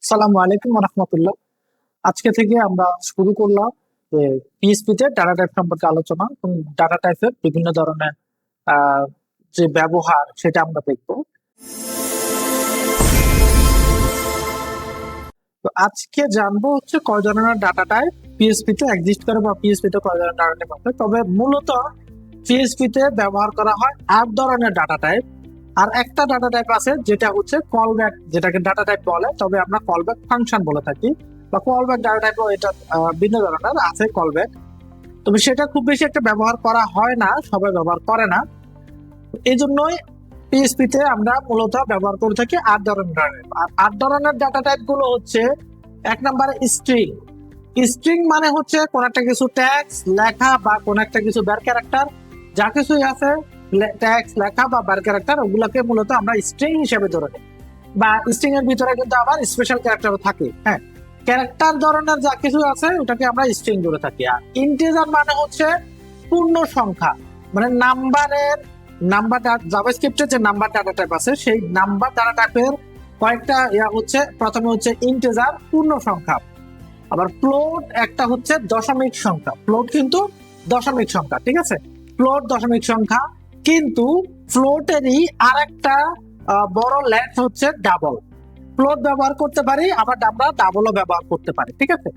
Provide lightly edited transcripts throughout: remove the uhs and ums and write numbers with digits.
আসসালামু আলাইকুম রহমতুল্লাহ। আজকে থেকে আমরা শুরু করলাম যে পিএসপি তে ডাটা টাইপ সম্পর্কে আলোচনা এবং ডাটা টাইপের বিভিন্ন ধরনের আহ, যে ব্যবহার সেটা আমরা দেখবো। তো আজকে জানবো হচ্ছে কয় ধরনের ডাটা টাইপ পিএসপি তে এক্সিস্ট করে বা পিএসপি তে কয় ধরনের ডাটা টাইপ আছে। তবে মূলত পিএসপি তে ব্যবহার করা হয় 8 ধরনের ডাটা টাইপ। আর একটা ডাটা টাইপ আছে যেটা হচ্ছে কল ব্যাক, যেটাকে ডাটা টাইপ বলে, তবে আমরা কল ব্যাক ফাংশন বলে থাকি বা কল ব্যাক ডাটা টাইপ। এটা ভিন্ন ধরনের আছে কল ব্যাক, তবে সেটা খুব বেশি একটা ব্যবহার করা হয় না, সবাই ব্যবহার করে না। এই জন্যই পিএসপি তে আমরা মূলত ব্যবহার করে থাকি 8 ধরনের ডাটা টাইপ। আর 8 ধরনের ডাটা টাইপ গুলো হচ্ছে, এক নম্বরে স্ট্রিং। স্ট্রিং মানে হচ্ছে কোন একটা কিছু ট্যাক্স লেখা বা কোন একটা কিছু বের ক্যারেক্টার, যা কিছুই আছে ট্যাক্স লেখা বা বের ক্যারেক্টার, ওগুলোকে মূলত আমরা স্ট্রিং হিসেবে ধরে নিই। বা স্ট্রিং এর ভিতরে কিন্তু আবার স্পেশাল ক্যারেক্টারও থাকে। হ্যাঁ, ক্যারেক্টার ধরনের যা কিছু আছে ওটাকে আমরা স্ট্রিং ধরে থাকি। আর ইন্টিজার মানে হচ্ছে পূর্ণ সংখ্যা, মানে নাম্বার জাভাস্ক্রিপ্টের যে নাম্বার ডাটা টাইপ আছে সেই নাম্বার ডাটা টাইপের কয়েকটা হচ্ছে, প্রথমে হচ্ছে ইন্টিজার পূর্ণ সংখ্যা। আবার ফ্লোট একটা হচ্ছে দশমিক সংখ্যা, ফ্লোট কিন্তু দশমিক সংখ্যা, ঠিক আছে, ফ্লোট দশমিক সংখ্যা। কিন্তু ফ্লোটেরই আরেকটা বড় লেন্থ হচ্ছে ডাবল। ফ্লোট ব্যবহার করতে পারি, আবার আমরা ডাবলও ব্যবহার করতে পারি, ঠিক আছে।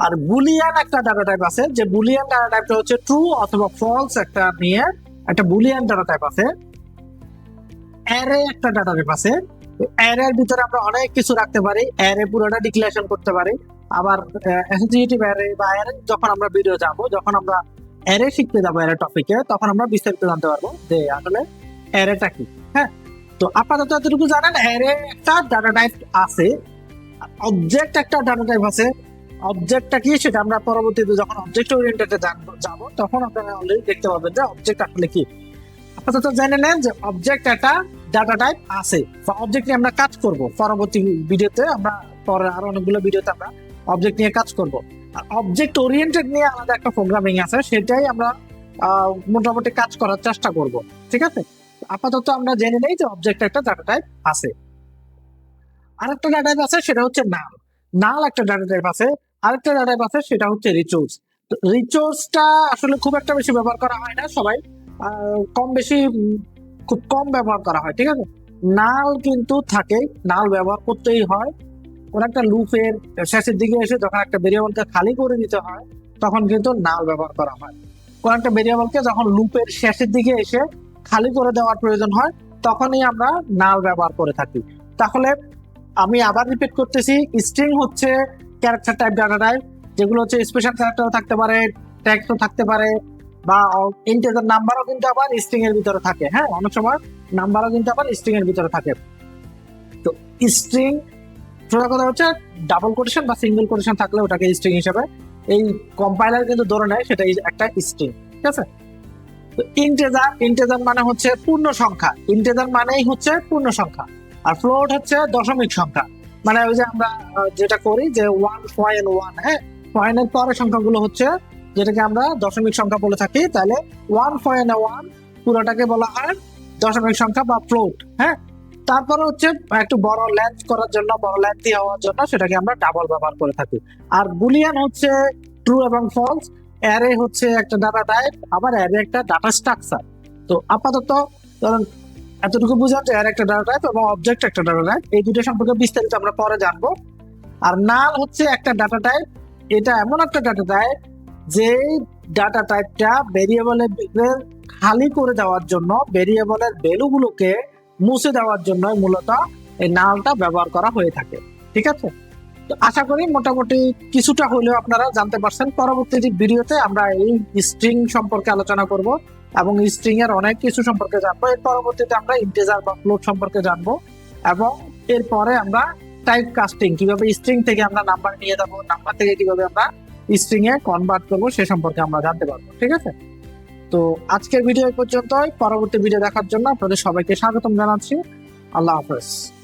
আর বুলিয়ান একটা ডাটা টাইপ আছে, যে বুলিয়ান ডাটা টাইপটা হচ্ছে ট্রু অথবা ফলস একটা নিয়ে একটা বুলিয়ান ডাটা টাইপ আছে। অ্যারে একটা ডাটা টাইপ আছে, অ্যারের ভিতরে আমরা অনেক কিছু রাখতে পারি, অ্যারে পুরোটা ডিক্লারেশন করতে পারি। আবার অ্যাসোসিয়েটিভ অ্যারে বা অ্যারে যখন আমরা ভিডিও যাবো, যখন আমরা অ্যারে শিখতে যাবো অ্যারে টপিকে, তখন আমরা বিস্তারিত জানতে পারবো যে আসলে অ্যারেটা কি। হ্যাঁ, তো আপাতত এতটুকু জানেন অ্যারে একটা ডাটা টাইপ আছে। অবজেক্ট একটা ডাটা টাইপ আছে। অবজেক্টটা কি সেটা আমরা পরবর্তীতে যখন অবজেক্ট ওরিয়েন্টেডে যাবো তখন আপনারা অলরেডি দেখতে পাবেন যে অবজেক্ট আসলে কি। আপাতত জেনে নেন যে অবজেক্ট একটা ডাটা টাইপ আছে বা অবজেক্ট নিয়ে আমরা কাজ করব পরবর্তী ভিডিওতে। আমরা পরে আরো অনেকগুলো ভিডিওতে আমরা অবজেক্ট নিয়ে কাজ করব। আর অবজেক্ট ওরিয়েন্টেড নিয়ে আলাদা একটা প্রোগ্রামিং আছে, সেটাই আমরা মোটামুটি কাজ করার চেষ্টা করব, ঠিক আছে। আপাতত আমরা জেনে নেই যে অবজেক্ট একটা ডাটা টাইপ আছে। আরেকটা ডাটা টাইপ আছে সেটা হচ্ছে নাল। নাল একটা ডাটা টাইপ আছে। আরেকটা ডাটা টাইপ আছে সেটা হচ্ছে রিসোর্স। রিসোর্সটা আসলে খুব একটা বেশি ব্যবহার করা হয় না, সবাই কম বেশি খুব কম ব্যবহার করা হয়, ঠিক আছে। নাল কিন্তু থাকে, নাল ব্যবহার করতেই হয়। কোন একটা লুপের শেষের দিকে এসে যখন একটা ভেরিয়েবলকে খালি করে দিতে হয় তখন কিন্তু নাল ব্যবহার করা হয়। কোন একটা ভেরিয়েবলকে যখন লুপের শেষের দিকে এসে খালি করে দেওয়ার প্রয়োজন হয় তখনই আমরা নাল ব্যবহার করে থাকি। তাহলে আমি আবার রিপিট করতেছি, স্ট্রিং হচ্ছে ক্যারেক্টার টাইপ ডাটা টাইপ, যেগুলো হচ্ছে স্পেশাল ক্যারেক্টারও থাকতে পারে, টেক্সটও থাকতে পারে, বা ইন্টিজার নাম্বারও কিন্তু আবার স্ট্রিং এর ভিতরে থাকে। হ্যাঁ, অনেক সময় নাম্বারও কিন্তু আবার স্ট্রিং এর ভিতরে থাকে। তো স্ট্রিং সোজা কথা হচ্ছে ডাবল কোটেশন বা সিঙ্গেল কোটেশন থাকলে ওটাকে স্ট্রিং হিসেবে এই কম্পাইলার কিন্তু ধরে নেয় সেটা একটা স্ট্রিং, ঠিক আছে। তো ইন্টিজার, ইন্টিজার মানে হচ্ছে পূর্ণ সংখ্যা, ইন্টিজার মানেই হচ্ছে পূর্ণ সংখ্যা। আর ফ্লোট হচ্ছে দশমিক সংখ্যা, মানে ওই যে আমরা যেটা করি যে 1.1, হ্যাঁ, পয়েন্টের পরের সংখ্যাগুলো হচ্ছে যেটাকে আমরা দশমিক সংখ্যা বলে থাকি, তাহলে 1.1 পুরোটাকে বলা হয় দশমিক সংখ্যা বা ফ্লোট। হ্যাঁ, তারপরে হচ্ছে একটু বড় লেন্থ করার জন্য, বড় লেন্থি হওয়ার জন্য সেটাকে আমরা ডাবল ব্যবহার করে থাকি। আর বুলিয়ান হচ্ছে ট্রু এবং ফলস। অ্যারে হচ্ছে একটা ডাটা টাইপ, আবার অ্যারে একটা ডাটা স্ট্রাকচার। তো আপাতত ধরুন এতটুকু বুঝলাম যে অ্যারে একটা ডাটা টাইপ এবং অবজেক্ট একটা ডাটা টাইপ, এই দুটো সম্পর্কে বিস্তারিত আমরা পরে জানবো। আর নাল হচ্ছে একটা ডাটা টাইপ, এটা এমন একটা ডাটা টাইপ যে ডাটা টাইপটা ভেরিয়েবলের খালি করে দেওয়ার জন্য, ভেরিয়েবলের ভ্যালুগুলোকে মুছে দেওয়ার জন্য মূলত এই নালটা ব্যবহার করা হয়ে থাকে, ঠিক আছে। তো আশা করি মোটামুটি কিছুটা হলেও আপনারা জানতে পারছেন। পরবর্তী ভিডিওতে আমরা এই স্ট্রিং সম্পর্কে আলোচনা করব এবং স্ট্রিং এর অনেক কিছু সম্পর্কে জানবো। এর পরবর্তীতে আমরা ইন্টিজার বা ফ্লোট সম্পর্কে জানবো এবং এরপরে আমরা টাইপ কাস্টিং, কিভাবে স্ট্রিং থেকে আমরা নাম্বার নিয়ে যাবো, নাম্বার থেকে কিভাবে আমরা স্ট্রিং এ কনভার্ট করবো সে সম্পর্কে আমরা জানতে পারবো, ঠিক আছে। তো আজকের ভিডিও পর্যন্তই। পরবর্তী ভিডিও দেখার জন্য আপনাদের সবাইকে স্বাগতম জানাচ্ছি। আল্লাহ হাফেজ।